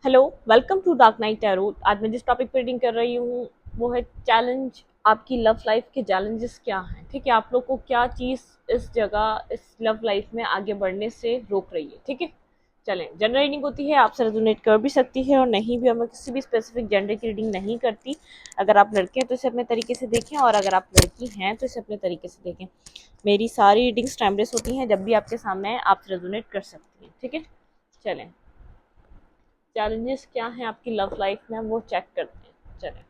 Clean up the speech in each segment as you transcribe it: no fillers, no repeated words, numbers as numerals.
Hello, welcome to Dark Night Tarot. आज मैं जिस टॉपिक पे रीडिंग कर रही हूँ वो है चैलेंज। आपकी लव लाइफ के चैलेंजेस क्या हैं? ठीक है, आप लोग को क्या चीज़ इस जगह इस लव लाइफ में आगे बढ़ने से रोक रही है? ठीक है, चलें। जनरल रीडिंग होती है, आपसे रेजोनेट कर भी सकती है और नहीं भी। मैं किसी भी स्पेसिफिक जेंडर की रीडिंग नहीं करती। अगर आप लड़के हैं तो इसे अपने तरीके से देखें, और अगर आप लड़की हैं तो इसे अपने तरीके से देखें। मेरी सारी रीडिंग्स टाइमलेस होती हैं, जब भी आपके सामने है आप रेजोनेट कर सकती हैं। ठीक है, चलें। चैलेंजेस क्या हैं आपकी लव लाइफ में, वो चेक करते हैं। चलें।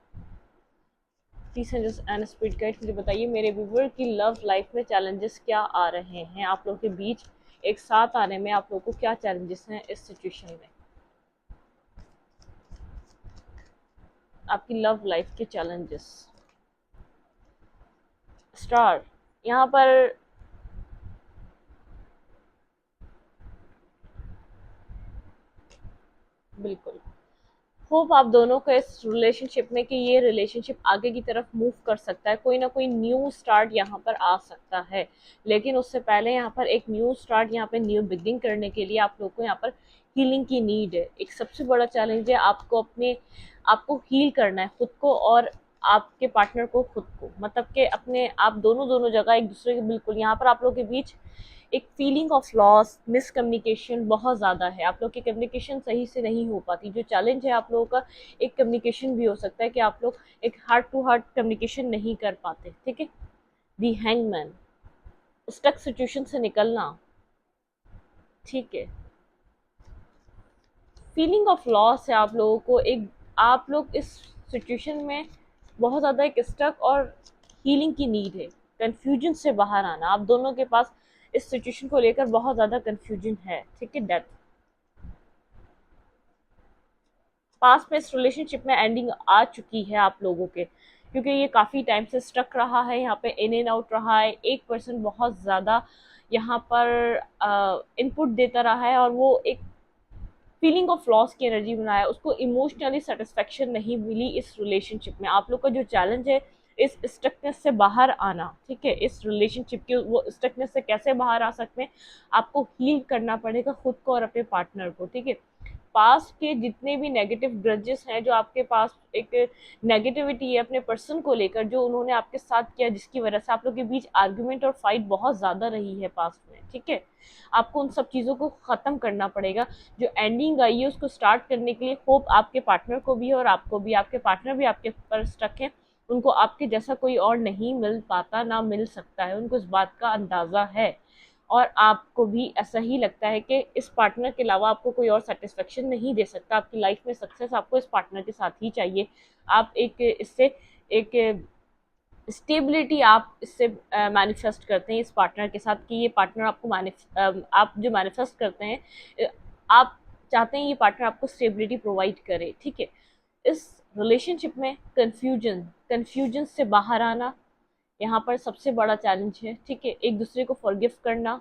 प्लीज एंड स्पीड गाइड मुझे बताइए मेरे व्यूवर की लव लाइफ में चैलेंजेस क्या आ रहे हैं, आप लोगों के बीच एक साथ आने में आप लोगों को क्या चैलेंजेस हैं इस सिचुएशन में। आपकी लव लाइफ के चैलेंजेस। स्टार यहाँ पर। बिल्कुल। होप आप दोनों का इस रिलेशनशिप में कि ये रिलेशनशिप आगे की तरफ मूव कर सकता है, कोई ना कोई न्यू स्टार्ट यहाँ पर आ सकता है। लेकिन उससे पहले यहाँ पर एक न्यू स्टार्ट, यहाँ पे न्यू बिगिनिंग करने के लिए आप लोग को यहाँ पर हीलिंग की नीड है। एक सबसे बड़ा चैलेंज है आपको हील करना है खुद को और आपके पार्टनर को, खुद को मतलब कि अपने आप दोनों दोनों जगह एक दूसरे के। बिल्कुल, यहाँ पर आप लोग के बीच एक फीलिंग ऑफ लॉस, मिसकम्युनिकेशन बहुत ज़्यादा है। आप लोग की कम्युनिकेशन सही से नहीं हो पाती। जो चैलेंज है आप लोगों का, एक कम्युनिकेशन भी हो सकता है कि आप लोग एक हार्ट टू हार्ट कम्युनिकेशन नहीं कर पाते। ठीक है। दी हैंगमैन, स्टक सिचुएशन से निकलना। ठीक है। फीलिंग ऑफ लॉस है आप लोगों को। एक आप लोग इस सिचुएशन में बहुत ज़्यादा एक स्टक और हीलिंग की नीड है। कंफ्यूजन से बाहर आना, आप दोनों के पास इस सिचुएशन को लेकर बहुत ज़्यादा कंफ्यूजन है। ठीक है। डेथ। पास में इस रिलेशनशिप में एंडिंग आ चुकी है आप लोगों के, क्योंकि ये काफ़ी टाइम से स्टक रहा है, यहाँ पे इन एंड आउट रहा है। एक पर्सन बहुत ज़्यादा यहाँ पर इनपुट देता रहा है और वो एक फीलिंग ऑफ लॉस की एनर्जी बनाया, उसको इमोशनली सेटिस्फेक्शन नहीं मिली इस रिलेशनशिप में। आप लोग का जो चैलेंज है इस स्टकनेस से बाहर आना। ठीक है, इस रिलेशनशिप के वो स्टकनेस से कैसे बाहर आ सकते हैं, आपको हील करना पड़ेगा खुद को और अपने पार्टनर को। ठीक है। पास्ट के जितने भी नेगेटिव ग्रजेस हैं, जो आपके पास एक नेगेटिविटी है अपने पर्सन को लेकर, जो उन्होंने आपके साथ किया, जिसकी वजह से आप लोग के बीच आर्गुमेंट और फाइट बहुत ज़्यादा रही है पास्ट में। ठीक है। आपको उन सब चीज़ों को ख़त्म करना पड़ेगा। जो एंडिंग आई है उसको स्टार्ट करने के लिए होप आपके पार्टनर को भी है और आपको भी। आपके पार्टनर भी आपके पर स्टक है, उनको आपके जैसा कोई और नहीं मिल पाता, ना मिल सकता है, उनको इस बात का अंदाज़ा है। और आपको भी ऐसा ही लगता है कि इस पार्टनर के अलावा आपको कोई और सेटिस्फेक्शन नहीं दे सकता। आपकी लाइफ में सक्सेस आपको इस पार्टनर के साथ ही चाहिए। आप एक इससे एक स्टेबिलिटी आप इससे मैनिफेस्ट करते हैं इस पार्टनर के साथ, कि ये पार्टनर आपको आप जो मैनिफेस्ट करते हैं, आप चाहते हैं ये पार्टनर आपको स्टेबिलिटी प्रोवाइड करे। ठीक है। इस रिलेशनशिप में कंफ्यूजन से बाहर आना यहाँ पर सबसे बड़ा चैलेंज है। ठीक है। एक दूसरे को फॉरगिव करना,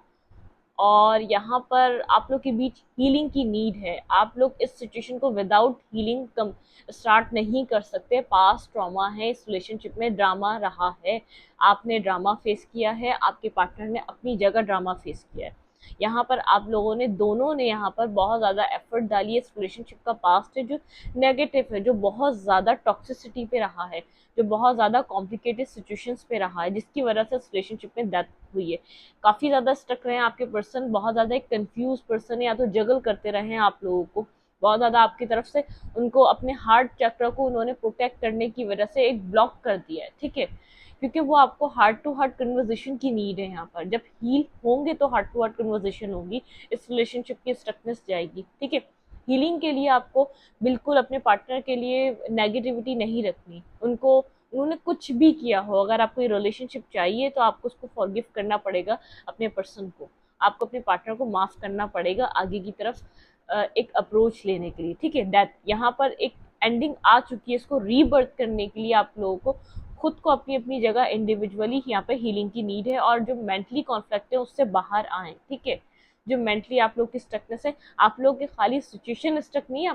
और यहाँ पर आप लोग के बीच हीलिंग की नीड है। आप लोग इस सिचुएशन को विदाउट हीलिंग कम स्टार्ट नहीं कर सकते। पास्ट ट्रॉमा है, इस रिलेशनशिप में ड्रामा रहा है, आपने ड्रामा फेस किया है, आपके पार्टनर ने अपनी जगह ड्रामा फेस किया है। यहाँ पर आप लोगों ने दोनों ने यहाँ पर बहुत ज़्यादा एफर्ट डाली है। इस रिलेशनशिप का पास्ट है जो नेगेटिव है, जो बहुत ज़्यादा टॉक्सिसिटी पे रहा है, जो बहुत ज़्यादा कॉम्प्लिकेटेड सिचुएशंस पे रहा है, जिसकी वजह से इस रिलेशनशिप में डेथ हुई है। काफ़ी ज़्यादा स्टक रहे हैं आपके पर्सन, बहुत ज़्यादा एक कंफ्यूज पर्सन है, या तो जगल करते रहे हैं आप लोगों को बहुत ज़्यादा आपकी तरफ से। उनको अपने हार्ट चक्र को उन्होंने प्रोटेक्ट करने की वजह से एक ब्लॉक कर दिया है। ठीक है। क्योंकि वो आपको हार्ट टू हार्ट कन्वर्जेशन की नीड है। यहाँ पर जब हील होंगे तो हार्ट टू हार्ट कन्वर्जेशन होगी, इस रिलेशनशिप की स्टकनेस जाएगी। ठीक है। हीलिंग के लिए आपको बिल्कुल अपने पार्टनर के लिए नेगेटिविटी नहीं रखनी। उनको उन्होंने कुछ भी किया हो, अगर आपको ये रिलेशनशिप चाहिए तो आपको उसको फॉरगिव करना पड़ेगा अपने पर्सन को। आपको अपने पार्टनर को माफ करना पड़ेगा आगे की तरफ एक अप्रोच लेने के लिए। ठीक है। डेथ यहाँ पर एक एंडिंग आ चुकी है, इसको रीबर्थ करने के लिए आप लोगों को खुद को अपनी अपनी जगह इंडिविजुअली यहाँ पे हीलिंग की नीड है, और जो मेंटली कॉन्फ्लिक्ट है उससे बाहर आए। ठीक है। जो मेंटली आप लोग की स्टकनेस है, आप लोग के खाली सिचुएशन स्टक नहीं है,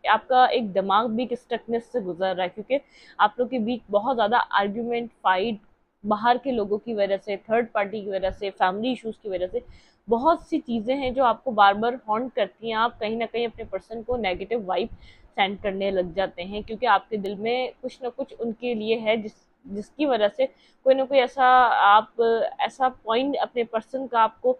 आपका एक दिमाग भी एक स्टकनेस से गुजर रहा है, क्योंकि आप लोग के बीच बहुत ज़्यादा आर्ग्यूमेंट, फाइट बाहर के लोगों की वजह से, थर्ड पार्टी की वजह से, फैमिली इश्यूज की वजह से बहुत सी चीज़ें हैं जो आपको बार बार हॉन्ट करती हैं, आप कहीं ना कहीं अपने पर्सन को नेगेटिव वाइब सेंड करने लग जाते हैं, क्योंकि आपके दिल में कुछ ना कुछ उनके लिए है, जिसकी वजह से कोई ना कोई ऐसा आप ऐसा पॉइंट अपने पर्सन का आपको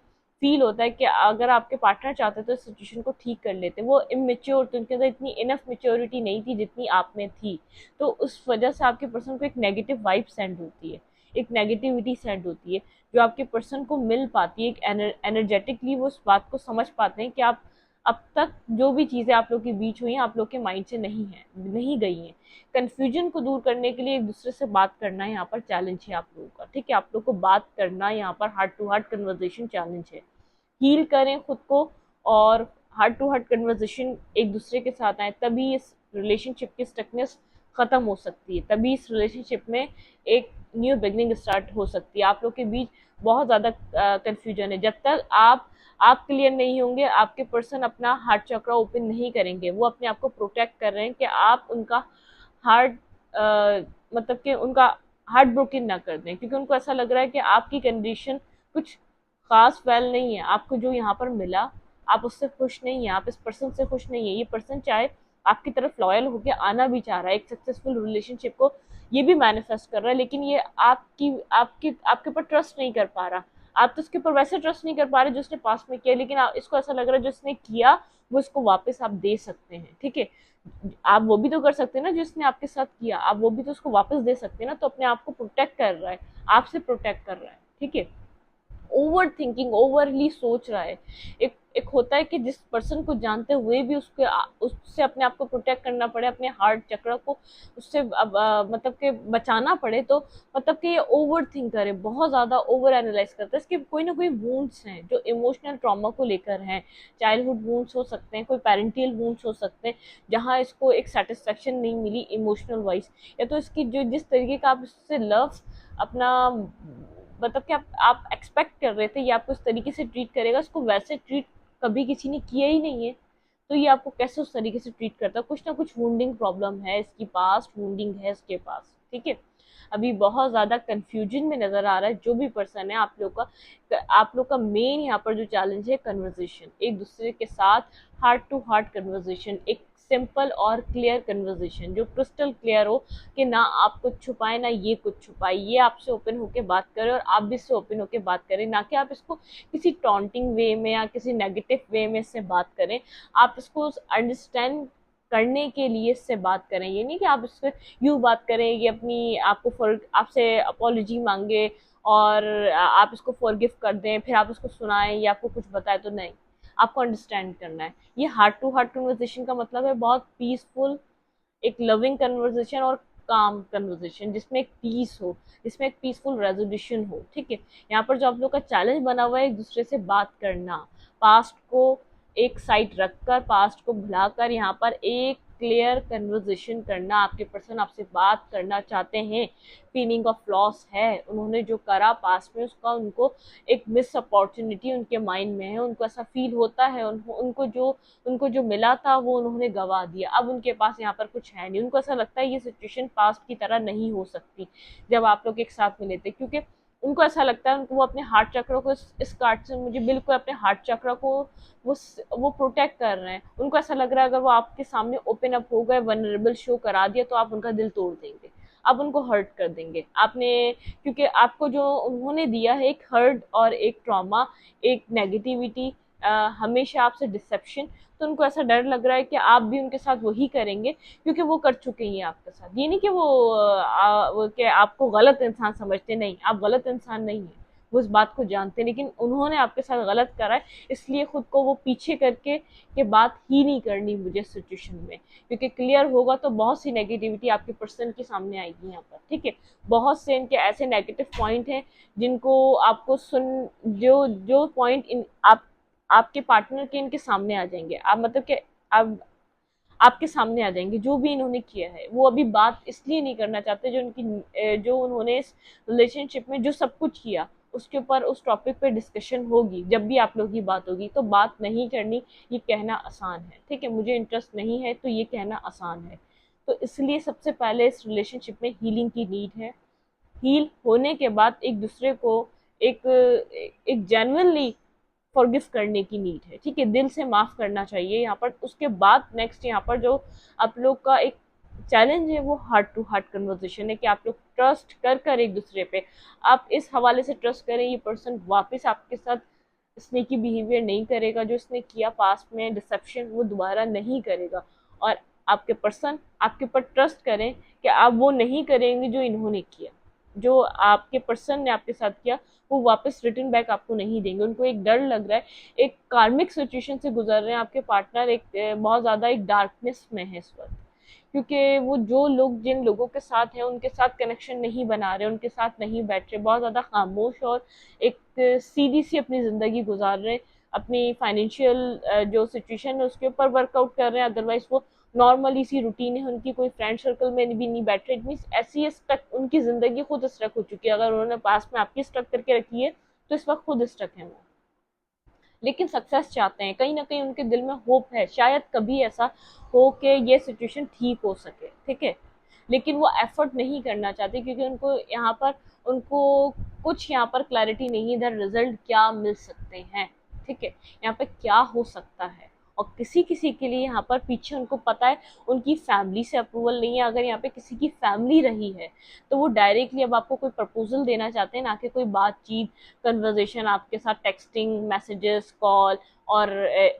फील होता है कि अगर आपके पार्टनर चाहते तो इस सिचुएशन को ठीक कर लेते। वो इमेच्योर, तो उनके अंदर इतनी इनफ मेच्योरिटी नहीं थी जितनी आप में थी, तो उस वजह से आपके पर्सन को एक नेगेटिव वाइब सेंड होती है, एक नेगेटिविटी सेंड होती है, जो आपके पर्सन को मिल पाती है। एक एनर्जेटिकली वो उस बात को समझ पाते हैं कि आप अब तक जो भी चीज़ें आप लोग के बीच हुई हैं आप लोग के माइंड से नहीं गई हैं। कन्फ्यूजन को दूर करने के लिए एक दूसरे से बात करना यहाँ पर चैलेंज है आप लोगों का, ठीक है। आप लोग को बात करना यहाँ पर heart to heart conversation challenge है। हील करें खुद को, और हार्ट टू हार्ट कन्वर्सेशन एक दूसरे के साथ आए, तभी इस रिलेशनशिप की स्टकनेस खत्म हो सकती है, तभी इस रिलेशनशिप में एक न्यू बिगनिंग स्टार्ट हो सकती है। आप लोग के बीच बहुत ज़्यादा कन्फ्यूजन है, जब तक आप क्लियर नहीं होंगे, आपके पर्सन अपना हार्ट चक्रा ओपन नहीं करेंगे। वो अपने आप को प्रोटेक्ट कर रहे हैं कि आप उनका हार्ट मतलब कि उनका हार्ट ब्रोकन ना कर दें, क्योंकि उनको ऐसा लग रहा है कि आपकी कंडीशन कुछ खास वेल नहीं है, आपको जो यहाँ पर मिला आप उससे खुश नहीं है, आप इस पर्सन से खुश नहीं है। ये पर्सन चाहे आपकी तरफ लॉयल होकर आना भी चाह रहा है, एक सक्सेसफुल रिलेशनशिप को ये भी मैनिफेस्ट कर रहा है, लेकिन ये आपकी आपकी आपके ऊपर ट्रस्ट नहीं कर पा रहा। आप तो उसके ऊपर वैसे ट्रस्ट नहीं कर पा रहे जो उसने पास्ट में किया, लेकिन इसको ऐसा लग रहा है जो उसने किया वो इसको वापस आप दे सकते हैं, ठीक है। आप वो भी तो कर सकते हैं ना, जिसने आपके साथ किया, आप वो भी तो उसको वापस दे सकते हैं ना। तो अपने आप को प्रोटेक्ट कर रहा है, आपसे प्रोटेक्ट कर रहा है, ठीक है। ओवर थिंकिंग, ओवरली सोच रहा है। एक होता है कि जिस पर्सन को जानते हुए भी उससे अपने आप को प्रोटेक्ट करना पड़े, अपने हार्ट चक्र को उससे मतलब कि बचाना पड़े, तो मतलब कि ये ओवर थिंक करे, बहुत ज़्यादा ओवर एनालाइज करता है। इसके कोई ना कोई वूंड्स हैं जो इमोशनल ट्रॉमा को लेकर हैं, चाइल्डहुड वूंड्स हो सकते हैं, कोई पेरेंटियल वूंड्स हो सकते हैं, जहाँ इसको एक सेटिस्फेक्शन नहीं मिली इमोशनल वाइज, या तो इसकी जो जिस तरीके का आप इससे लव अपना मतलब कि आप एक्सपेक्ट कर रहे थे ये आपको इस तरीके से ट्रीट करेगा, उसको वैसे ट्रीट कभी किसी ने किया ही नहीं है, तो ये आपको कैसे उस तरीके से ट्रीट करता है। कुछ ना कुछ वुंडिंग प्रॉब्लम है, इसकी पास्ट वुंडिंग है इसके पास, ठीक है। अभी बहुत ज़्यादा कंफ्यूजन में नज़र आ रहा है जो भी पर्सन है। आप लोग का मेन यहाँ पर जो चैलेंज है कन्वर्जेशन, एक दूसरे के साथ हार्ट टू हार्ट कन्वर्जेशन, एक सिंपल और क्लियर कन्वर्जेशन जो क्रिस्टल क्लियर हो, कि ना आप कुछ छुपाए ना ये कुछ छुपाए, ये आपसे ओपन होके बात करे और आप भी इससे ओपन होके बात करें, ना कि आप इसको किसी टॉन्टिंग वे में या किसी नेगेटिव वे में इससे बात करें। आप इसको अंडरस्टैंड करने के लिए इससे बात करें, ये नहीं कि आप इससे यूँ बात करें, ये अपनी आपको फॉर आपसे अपॉलॉजी मांगे और आप इसको फॉरगिव कर दें, फिर आप उसको सुनाएं या आपको कुछ बताए, तो नहीं, आपको अंडरस्टैंड करना है। ये हार्ट टू हार्ट कन्वर्सेशन का मतलब है बहुत पीसफुल, एक लविंग कन्वर्सेशन और काम कन्वर्सेशन, जिसमें एक पीस हो, जिसमें एक पीसफुल रेजोल्यूशन हो, ठीक है। यहाँ पर जो आप लोग का चैलेंज बना हुआ है एक दूसरे से बात करना, पास्ट को एक साइड रखकर, पास्ट को भुलाकर यहाँ पर एक क्लियर कन्वर्सेशन करना। आपके पर्सन आपसे बात करना चाहते हैं, फीलिंग ऑफ लॉस है, उन्होंने जो करा पास्ट में उसका उनको एक मिस अपॉर्चुनिटी उनके माइंड में है, उनको ऐसा फील होता है, उनको जो मिला था वो उन्होंने गवा दिया, अब उनके पास यहाँ पर कुछ है नहीं। उनको ऐसा लगता है ये सिचुएशन पास्ट की तरह नहीं हो सकती जब आप लोग एक साथ मिले थे, क्योंकि उनको ऐसा लगता है, उनको वो अपने हार्ट चक्र को इस कार्ड से मुझे बिल्कुल अपने हार्ट चक्र को वो प्रोटेक्ट कर रहे हैं। उनको ऐसा लग रहा है अगर वो आपके सामने ओपन अप हो गए, वनरेबल शो करा दिया, तो आप उनका दिल तोड़ देंगे, आप उनको हर्ट कर देंगे आपने, क्योंकि आपको जो उन्होंने दिया है एक हर्ट और एक ट्रॉमा, एक नेगेटिविटी, हमेशा आपसे डिसेप्शन, तो उनको ऐसा डर लग रहा है कि आप भी उनके साथ वही करेंगे, क्योंकि वो कर चुके हैं आपके साथ। ये नहीं कि वो कि आपको गलत इंसान समझते, नहीं, आप गलत इंसान नहीं है, वो इस बात को जानते हैं, लेकिन उन्होंने आपके साथ गलत करा है, इसलिए खुद को वो पीछे करके कि बात ही नहीं करनी मुझे सिचुएशन में, क्योंकि क्लियर होगा तो बहुत सी नेगेटिविटी आपके पर्सन के सामने आएगी यहाँ पर, ठीक है। बहुत से इनके ऐसे नेगेटिव पॉइंट हैं जिनको आपको सुन जो जो पॉइंट इन आपके पार्टनर के इनके सामने आ जाएंगे, आप मतलब कि आप आपके सामने आ जाएंगे जो भी इन्होंने किया है। वो अभी बात इसलिए नहीं करना चाहते, जो उन्होंने इस रिलेशनशिप में जो सब कुछ किया उसके ऊपर उस टॉपिक पे डिस्कशन होगी, जब भी आप लोग की बात होगी, तो बात नहीं करनी ये कहना आसान है, ठीक है। मुझे इंटरेस्ट नहीं है तो ये कहना आसान है, तो इसलिए सबसे पहले इस रिलेशनशिप में हीलिंग की नीड है। हील होने के बाद एक दूसरे को एक एक जेन्युइनली फॉरगिव करने की नीड है, ठीक है, दिल से माफ करना चाहिए यहाँ पर। उसके बाद नेक्स्ट यहाँ पर जो आप लोग का एक चैलेंज है वो हार्ट टू हार्ट कन्वर्सेशन है, कि आप लोग ट्रस्ट कर कर एक दूसरे पे, आप इस हवाले से ट्रस्ट करें ये पर्सन वापस आपके साथ स्नेकी बिहेवियर नहीं करेगा, जो इसने किया पास्ट में डिसेप्शन वो दोबारा नहीं करेगा, और आपके पर्सन आपके ऊपर ट्रस्ट करें कि आप वो नहीं करेंगे जो इन्होंने किया, जो आपके पर्सन ने आपके साथ किया वो वापस रिटर्न बैक आपको नहीं देंगे। उनको एक डर लग रहा है, एक कार्मिक सिचुएशन से गुजर रहे हैं आपके पार्टनर, एक बहुत ज़्यादा एक डार्कनेस में है इस वक्त, क्योंकि वो जो लोग जिन लोगों के साथ हैं उनके साथ कनेक्शन नहीं बना रहे, उनके साथ नहीं बैठ रहे, बहुत ज़्यादा खामोश और एक सीधी सी अपनी ज़िंदगी गुजार रहे हैं, अपनी फाइनेंशियल जो सिचुएशन है उसके ऊपर वर्कआउट कर रहे हैं, अदरवाइज वो नॉर्मली सी रूटीन है उनकी, कोई फ्रेंड सर्कल में भी नहीं बैठ रहे। इट मीन्स ऐसी स्टक उनकी ज़िंदगी खुद स्टक हो चुकी है, अगर उन्होंने पास में आपकी स्टक करके रखी है तो इस वक्त खुद स्टक है वो, लेकिन सक्सेस चाहते हैं, कहीं ना कहीं उनके दिल में होप है, शायद कभी ऐसा हो कि ये सिचुएशन ठीक हो सके, ठीक है, लेकिन वो एफर्ट नहीं करना चाहते क्योंकि उनको यहाँ पर उनको कुछ यहाँ पर क्लैरिटी नहीं है इधर रिजल्ट क्या मिल सकते हैं, ठीक है, यहाँ पे क्या हो सकता है। और किसी किसी के लिए यहाँ पर पीछे उनको पता है उनकी फैमिली से अप्रूवल नहीं है, अगर यहाँ पे किसी की फैमिली रही है तो वो डायरेक्टली अब आपको कोई प्रपोजल देना चाहते हैं, ना कि कोई बातचीत कन्वर्जेशन आपके साथ, टेक्सटिंग मैसेजेस कॉल और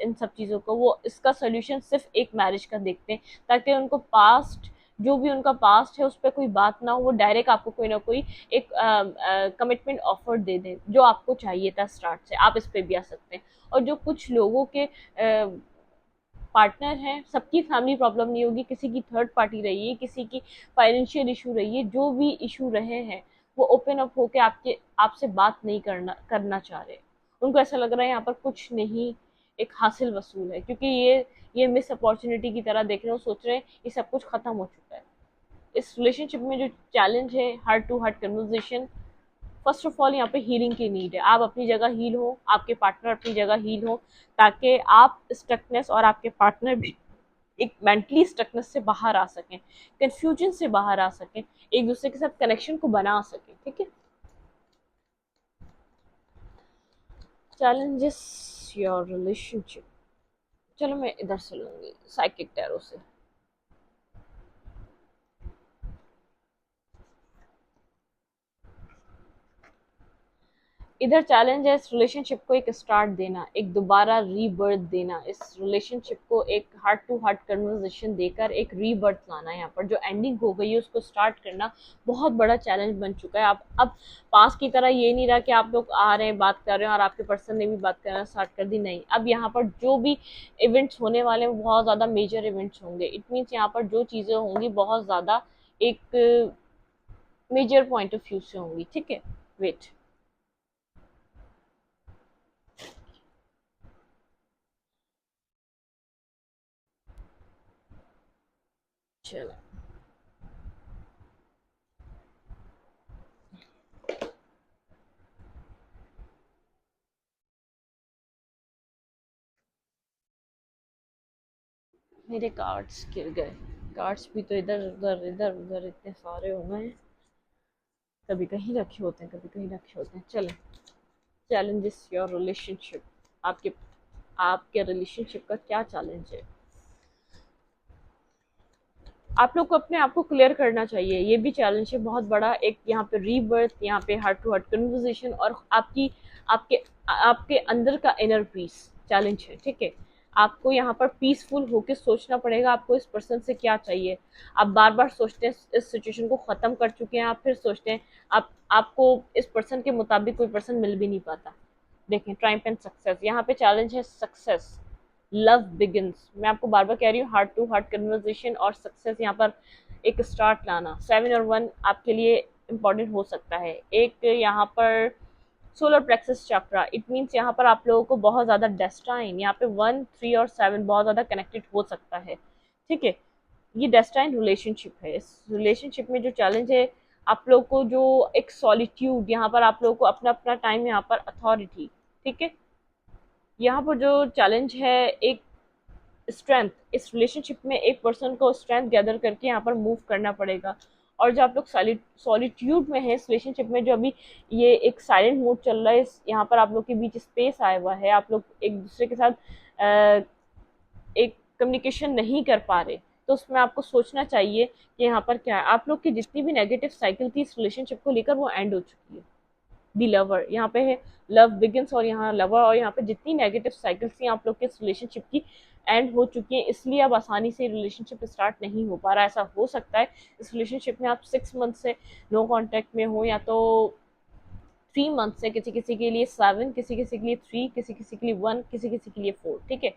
इन सब चीज़ों को, वो इसका सोल्यूशन सिर्फ एक मैरिज का देखते हैं, ताकि उनको पास्ट जो भी उनका पास्ट है उस पर कोई बात ना हो, वो डायरेक्ट आपको कोई ना कोई एक कमिटमेंट ऑफर दे दें जो आपको चाहिए था स्टार्ट से, आप इस पे भी आ सकते हैं। और जो कुछ लोगों के पार्टनर हैं सबकी फैमिली प्रॉब्लम नहीं होगी, किसी की थर्ड पार्टी रही है, किसी की फाइनेंशियल इशू रही है, जो भी इशू रहे हैं वो ओपन अप होके आपसे बात नहीं करना चाह रहे, उनको ऐसा लग रहा है यहाँ पर कुछ नहीं, एक हासिल वसूल है, क्योंकि ये मिस अपॉर्चुनिटी की तरह देख रहे हो, सोच रहे हैं ये सब कुछ खत्म हो चुका है। इस रिलेशनशिप में जो चैलेंज है heart to heart conversation, first of all यहाँ पे हीलिंग की नीड है, आप अपनी जगह हील हो, आपके पार्टनर अपनी जगह हील हो, ताकि आप स्टकनेस और आपके पार्टनर भी एक मेंटली स्टकनेस से बाहर आ सकें, कंफ्यूजन से बाहर आ सकें, एक दूसरे के साथ कनेक्शन को बना सकें, ठीक है। चैलेंजेस योर रिलेशनशिप, चलो मैं इधर से लूंगी साइकिक टैरो से। इधर चैलेंज है इस रिलेशनशिप को एक स्टार्ट देना, एक दोबारा रीबर्थ देना, इस रिलेशनशिप को एक हार्ट टू हार्ट कन्वर्सेशन देकर एक रीबर्थ लाना, यहाँ पर जो एंडिंग हो गई है उसको स्टार्ट करना बहुत बड़ा चैलेंज बन चुका है। अब पास की तरह ये नहीं रहा कि आप लोग आ रहे हैं बात कर रहे हैं और आपके पर्सन ने भी बात करना स्टार्ट कर दी, नहीं, अब यहाँ पर जो भी इवेंट्स होने वाले हैं वो बहुत ज़्यादा मेजर इवेंट्स होंगे, इट मीन्स यहाँ पर जो चीज़ें होंगी बहुत ज़्यादा एक मेजर पॉइंट ऑफ व्यू से होंगी, ठीक है। वेट, चलो मेरे कार्ड्स गिर गए, कार्ड्स भी तो इधर उधर इतने सारे हो गए हैं, कभी कहीं रखे होते हैं कभी कहीं रखे होते हैं। चलो, चैलेंजेस योर रिलेशनशिप, आपके आपके रिलेशनशिप का क्या चैलेंज है, आप लोग को अपने आप को क्लियर करना चाहिए, ये भी चैलेंज है बहुत बड़ा, एक यहाँ पे रीबर्थ, यहाँ पे हार्ट टू हार्ट कन्वर्सेशन, और आपके आपके अंदर का इनर पीस चैलेंज है, ठीक है। आपको यहाँ पर पीसफुल होकर सोचना पड़ेगा आपको इस पर्सन से क्या चाहिए। आप बार बार सोचते हैं इस सिचुएशन को ख़त्म कर चुके हैं, आप फिर सोचते हैं आपको इस पर्सन के मुताबिक कोई पर्सन मिल भी नहीं पाता। देखें, ट्रायम्फ एंड सक्सेस, यहाँ पे चैलेंज है सक्सेस, लव बिगिंस, मैं आपको बार बार कह रही हूँ, हार्ट टू हार्ट कन्वर्सेशन और सक्सेस, यहाँ पर एक स्टार्ट लाना, 7 और 1 आपके लिए इम्पॉर्टेंट हो सकता है। एक यहाँ पर solar plexus chakra, it means यहाँ पर आप लोगों को बहुत ज़्यादा डेस्टाइन, यहाँ पे 1 3 और 7 बहुत ज़्यादा कनेक्टेड हो सकता है, ठीक है। ये डेस्टाइन रिलेशनशिप है, इस रिलेशनशिप में जो चैलेंज है आप लोग को, जो एक सॉलिट्यूड, यहाँ पर आप लोगों को अपना अपना टाइम, यहाँ पर अथॉरिटी, ठीक है। यहाँ पर जो चैलेंज है एक स्ट्रेंथ, इस रिलेशनशिप में एक पर्सन को स्ट्रेंथ गैदर करके यहाँ पर मूव करना पड़ेगा, और जो आप लोग सॉलिट्यूड में है इस रिलेशनशिप में, जो अभी ये एक साइलेंट मोड चल रहा है, इस यहाँ पर आप लोग के बीच स्पेस आया हुआ है, आप लोग एक दूसरे के साथ एक कम्युनिकेशन नहीं कर पा रहे, तो उसमें आपको सोचना चाहिए कि यहाँ पर क्या है। आप लोग की जितनी भी नेगेटिव साइकिल थी इस रिलेशनशिप को लेकर, वो एंड हो चुकी है। दी लवर यहाँ पे है, लव बिगिंस, और यहाँ लवर, और यहाँ पे जितनी नेगेटिव साइकिल्स थी आप लोग के इस रिलेशनशिप की एंड हो चुकी है। इसलिए अब आसानी से रिलेशनशिप स्टार्ट नहीं हो पा रहा। ऐसा हो सकता है इस रिलेशनशिप में आप 6 मंथ से नो कांटेक्ट में हो, या तो 3 मंथ से, किसी किसी के लिए 7, किसी किसी के लिए 3, किसी किसी के लिए 1, किसी किसी के लिए 4, ठीक है।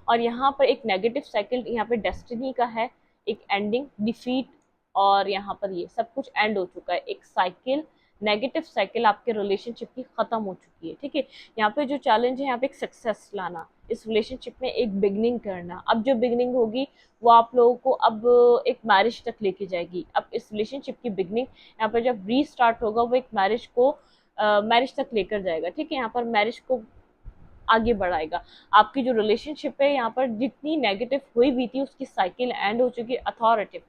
और यहाँ पर एक नेगेटिव साइकिल, यहाँ पे डेस्टिनी का है, एक एंडिंग, डिफीट, और यहाँ पर ये सब कुछ एंड हो चुका है। एक साइकिल, नेगेटिव साइकिल आपके रिलेशनशिप की खत्म हो चुकी है, ठीक है। यहाँ पे जो चैलेंज है, यहाँ पे एक सक्सेस लाना, इस रिलेशनशिप में एक बिगनिंग करना। अब जो बिगनिंग होगी वो आप लोगों को अब एक मैरिज तक लेके जाएगी। अब इस रिलेशनशिप की बिगनिंग यहाँ पर जब रीस्टार्ट होगा, वो एक मैरिज को मैरिज तक लेकर जाएगा, ठीक है। यहाँ पर मैरिज को आगे बढ़ाएगा। आपकी जो रिलेशनशिप है यहाँ पर जितनी नेगेटिव हुई भी थी, उसकी साइकिल एंड हो चुकी है। अथॉरिटिव,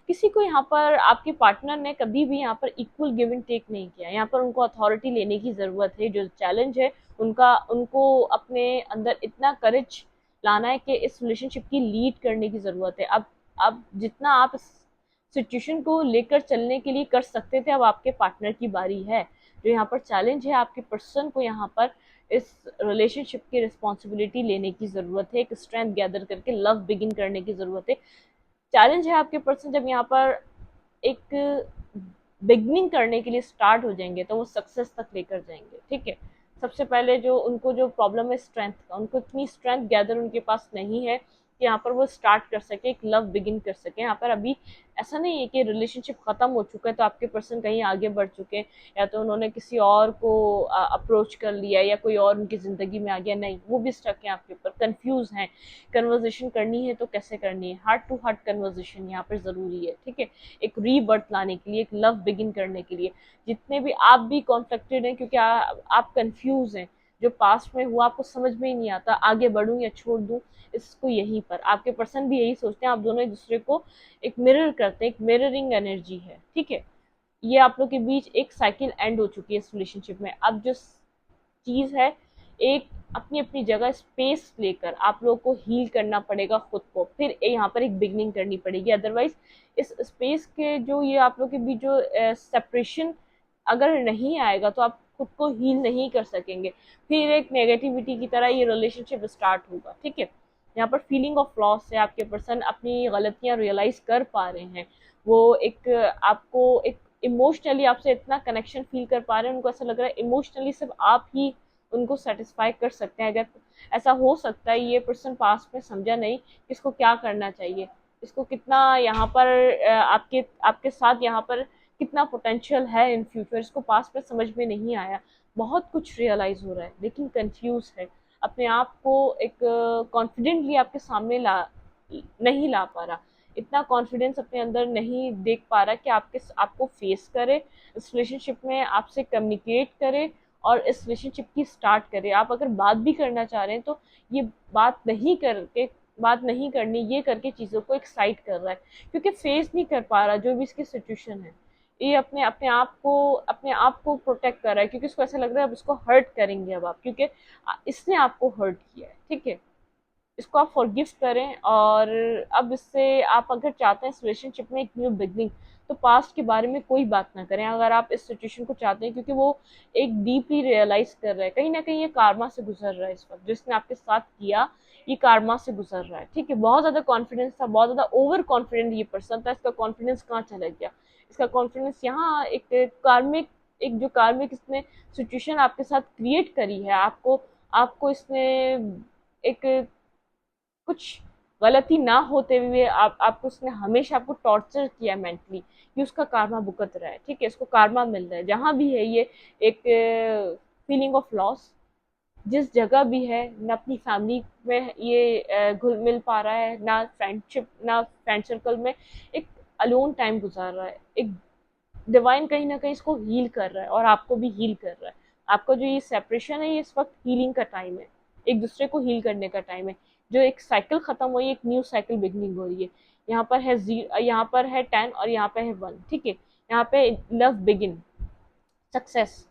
किसी को यहाँ पर आपके पार्टनर ने कभी भी यहाँ पर इक्वल गिव एंड टेक नहीं किया। यहाँ पर उनको अथॉरिटी लेने की जरूरत है। जो चैलेंज है उनका, उनको अपने अंदर इतना करेज लाना है कि इस रिलेशनशिप की लीड करने की जरूरत है। अब जितना आप इस सिचुएशन को लेकर चलने के लिए कर सकते थे, अब आपके पार्टनर की बारी है। जो यहाँ पर चैलेंज है, आपके पर्सन को यहाँ पर इस रिलेशनशिप की रिस्पॉन्सिबिलिटी लेने की ज़रूरत है। एक स्ट्रेंथ गैदर करके लव बिगिन करने की ज़रूरत है। चैलेंज है आपके पर्सन जब यहाँ पर एक बिगनिंग करने के लिए स्टार्ट हो जाएंगे, तो वो सक्सेस तक लेकर जाएंगे, ठीक है। सबसे पहले जो उनको जो प्रॉब्लम है स्ट्रेंथ का, उनको इतनी स्ट्रेंथ गैदर उनके पास नहीं है कि यहाँ पर वो स्टार्ट कर सके, एक लव बिगिन कर सके। यहाँ पर अभी ऐसा नहीं है कि रिलेशनशिप खत्म हो चुका है तो आपके पर्सन कहीं आगे बढ़ चुके हैं, या तो उन्होंने किसी और को अप्रोच कर लिया, या कोई और उनकी ज़िंदगी में आ गया। नहीं, वो भी स्टक है आपके ऊपर, कंफ्यूज हैं। कन्वर्जेशन करनी है तो कैसे करनी है, हार्ट टू हार्ट कन्वर्जेशन यहाँ पर ज़रूरी है, ठीक है। एक रीबर्थ लाने के लिए, एक लव बिगिन करने के लिए। जितने भी आप भी कॉन्फ्लिक्टेड हैं क्योंकि आप कंफ्यूज हैं, जो पास्ट में हुआ आपको समझ में ही नहीं आता, आगे बढ़ूं या छोड़ दूं, इसको यहीं पर आपके पर्सन भी यही सोचते हैं। आप दोनों एक दूसरे को एक मिरर करते हैं, एक मिररिंग एनर्जी है, ठीक है। ये आप लोग के बीच एक साइकिल एंड हो चुकी है इस रिलेशनशिप में। अब जो चीज है, एक अपनी अपनी जगह स्पेस लेकर आप लोग को हील करना पड़ेगा खुद को, फिर यहाँ पर एक बिगनिंग करनी पड़ेगी। अदरवाइज इस स्पेस के जो ये आप लोग के बीच जो सेपरेशन अगर नहीं आएगा, तो आप खुद को हील नहीं कर सकेंगे। फिर एक नेगेटिविटी की तरह ये रिलेशनशिप स्टार्ट होगा, ठीक है। यहाँ पर फीलिंग ऑफ लॉस है, आपके पर्सन अपनी गलतियां रियलाइज कर पा रहे हैं। वो एक आपको एक इमोशनली आपसे इतना कनेक्शन फील कर पा रहे हैं, उनको ऐसा लग रहा है इमोशनली सिर्फ आप ही उनको सेटिस्फाई कर सकते हैं। अगर ऐसा हो सकता है ये पर्सन पास्ट में समझा नहीं कि इसको क्या करना चाहिए, इसको कितना यहाँ पर आपके आपके साथ यहाँ पर कितना पोटेंशियल है इन फ्यूचर, इसको पास्ट में समझ में नहीं आया। बहुत कुछ रियलाइज हो रहा है लेकिन कंफ्यूज है, अपने आप को एक कॉन्फिडेंटली आपके सामने नहीं ला पा रहा, इतना कॉन्फिडेंस अपने अंदर नहीं देख पा रहा कि आपको फेस करे, इस रिलेशनशिप में आपसे कम्युनिकेट करे और इस रिलेशनशिप की स्टार्ट करे। आप अगर बात भी करना चाह रहे हैं तो ये बात नहीं करनी, ये करके चीज़ों को एक्साइट कर रहा है, क्योंकि फेस नहीं कर पा रहा जो भी इसकी सिचुएशन है। ये अपने अपने आप को प्रोटेक्ट कर रहा है, क्योंकि उसको ऐसा लग रहा है अब इसको हर्ट करेंगे अब आप, क्योंकि इसने आपको हर्ट किया है, ठीक है। इसको आप फॉरगिव करें, और अब इससे आप अगर चाहते हैं इस रिलेशनशिप में एक न्यू बिगनिंग, तो पास्ट के बारे में कोई बात ना करें अगर आप इस सिचुएशन को चाहते हैं, क्योंकि वो एक डीपली रियलाइज कर रहा है, कहीं ना कहीं ये कार्मा से गुजर रहा है। इस वक्त जिसने आपके साथ किया, ये कार्मा से गुजर रहा है, ठीक है। बहुत ज्यादा कॉन्फिडेंस था, बहुत ज्यादा ओवर कॉन्फिडेंट ये पर्सन था। इसका कॉन्फिडेंस कहाँ चला गया? इसका कॉन्फिडेंस यहाँ एक कार्मिक, एक जो कार्मिक इसने सिचुएशन आपके साथ क्रिएट करी है, आपको आपको इसने एक कुछ गलती ना होते हुए आपको उसने हमेशा आपको टॉर्चर किया मेंटली, ये उसका कार्मा भुगत रहा है, ठीक है। इसको कार्मा मिल रहा है जहां भी है ये एक फीलिंग ऑफ लॉस। जिस जगह भी है, ना अपनी फैमिली में ये घुल मिल पा रहा है, ना फ्रेंडशिप, ना फ्रेंड सर्कल में, एक अलोन टाइम गुजार रहा है। एक डिवाइन कहीं ना कहीं इसको हील कर रहा है और आपको भी हील कर रहा है। आपका जो ये सेपरेशन है, ये इस वक्त हीलिंग का टाइम है, एक दूसरे को हील करने का टाइम है। जो एक साइकिल खत्म हुई, एक न्यू साइकिल बिगनिंग हो रही है। यहाँ पर है जीरो, यहाँ पर है 10 और यहाँ पे है 1, ठीक है। यहाँ पे love begin, success,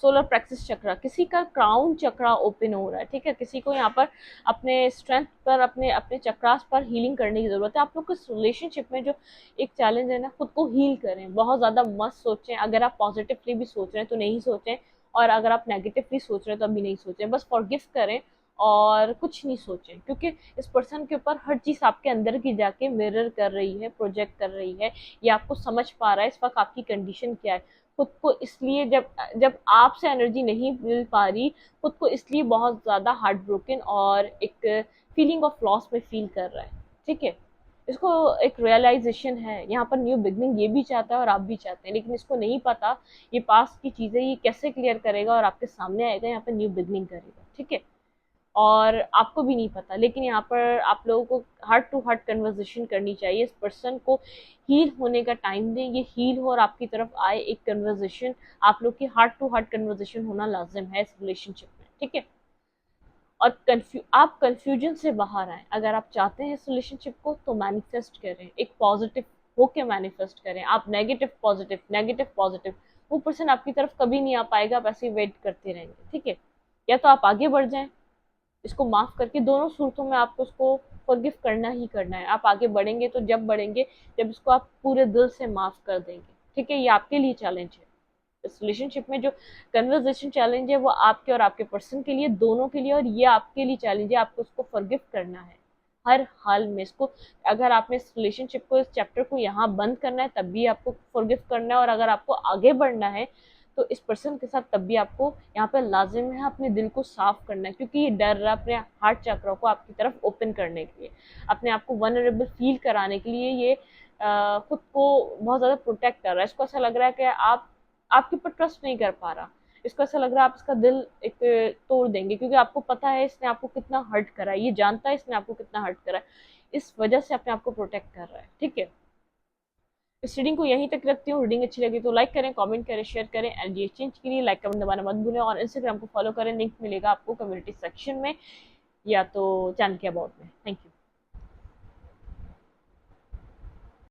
solar plexus chakra, किसी का क्राउन चक्रा ओपन हो रहा है, ठीक है। किसी को यहाँ पर अपने स्ट्रेंथ पर, अपने अपने चक्रास पर हीलिंग करने की जरूरत है। आप लोग इस रिलेशनशिप में जो एक चैलेंज है ना, खुद को हील करें, बहुत ज्यादा मत सोचें। अगर आप पॉजिटिवली भी सोच रहे हैं तो नहीं सोचें, और अगर आप नेगेटिवली सोच रहे हैं तो अभी नहीं सोचें, बस फॉरगिव करें और कुछ नहीं सोचें, क्योंकि इस पर्सन के ऊपर हर चीज आपके अंदर की जाके मिरर कर रही है, प्रोजेक्ट कर रही है। ये आपको समझ पा रहा है इस वक्त आपकी कंडीशन क्या है। खुद को इसलिए, जब जब आपसे एनर्जी नहीं मिल पा रही, खुद को इसलिए बहुत ज़्यादा हार्ट ब्रोकन और एक फीलिंग ऑफ लॉस में फील कर रहा है, ठीक है। इसको एक रियलाइजेशन है, यहाँ पर न्यू बिगनिंग ये भी चाहता है और आप भी चाहते हैं, लेकिन इसको नहीं पता ये पास्ट की चीज़ें ये कैसे क्लियर करेगा और आपके सामने आएगा, यहाँ पर न्यू बिगनिंग करेगा, ठीक है। और आपको भी नहीं पता, लेकिन यहाँ पर आप लोगों को हार्ट टू हार्ट कन्वर्सेशन करनी चाहिए। इस पर्सन को हील होने का टाइम दें, ये हील हो और आपकी तरफ आए एक कन्वर्सेशन। आप लोग की हार्ट टू हार्ट कन्वर्सेशन होना लाजिम है इस रिलेशनशिप में, ठीक है। और आप कंफ्यूजन से बाहर आए। अगर आप चाहते हैं इस रिलेशनशिप को तो मैनिफेस्ट करें, एक पॉजिटिव होके मैनिफेस्ट करें। आप नेगेटिव पॉजिटिव, नेगेटिव पॉजिटिव, वो पर्सन आपकी तरफ कभी नहीं आ पाएगा, आप ऐसे ही वेट करते रहेंगे, ठीक है। या तो आप आगे बढ़ जाएं इसको माफ करके, दोनों सूरतों में आपको उसको फॉरगिव करना ही करना है। आप आगे बढ़ेंगे तो जब बढ़ेंगे जब इसको आप पूरे दिल से माफ कर देंगे, ठीक है। ये आपके लिए चैलेंज है। इस रिलेशनशिप में जो कन्वर्सेशन चैलेंज है वो आपके और आपके पर्सन के लिए, दोनों के लिए, और ये आपके लिए चैलेंज है। आपको उसको फॉरगिव करना है हर हाल में इसको। अगर आपने इस रिलेशनशिप को, इस चैप्टर को यहाँ बंद करना है तब भी आपको फॉरगिव करना है, और अगर आपको आगे बढ़ना है तो इस पर्सन के साथ तब भी आपको यहाँ पर लाजिम है अपने दिल को साफ करना है, क्योंकि ये डर रहा है अपने हार्ट चक्र को आपकी तरफ ओपन करने के लिए, अपने आप को वनरेबल फील कराने के लिए। ये खुद को बहुत ज़्यादा प्रोटेक्ट कर रहा है। इसको ऐसा लग रहा है कि आप आपके ऊपर ट्रस्ट नहीं कर पा रहा। इसको ऐसा लग रहा है आप इसका दिल एक तोड़ देंगे, क्योंकि आपको पता है इसने आपको कितना हर्ट करा है, ये जानता है इसने आपको कितना हर्ट करा है, इस वजह से अपने आप को प्रोटेक्ट कर रहा है, ठीक है। इस रीडिंग को यहीं तक रखती हूँ। रीडिंग अच्छी लगी तो लाइक करें, कमेंट करें, शेयर करें, एंड ये चेंज के लिए लाइक कमेंट दबाना मत भूलें, और इंस्टाग्राम को फॉलो करें, लिंक मिलेगा आपको कम्युनिटी सेक्शन में या तो चैनल के अबाउट में। Thank you.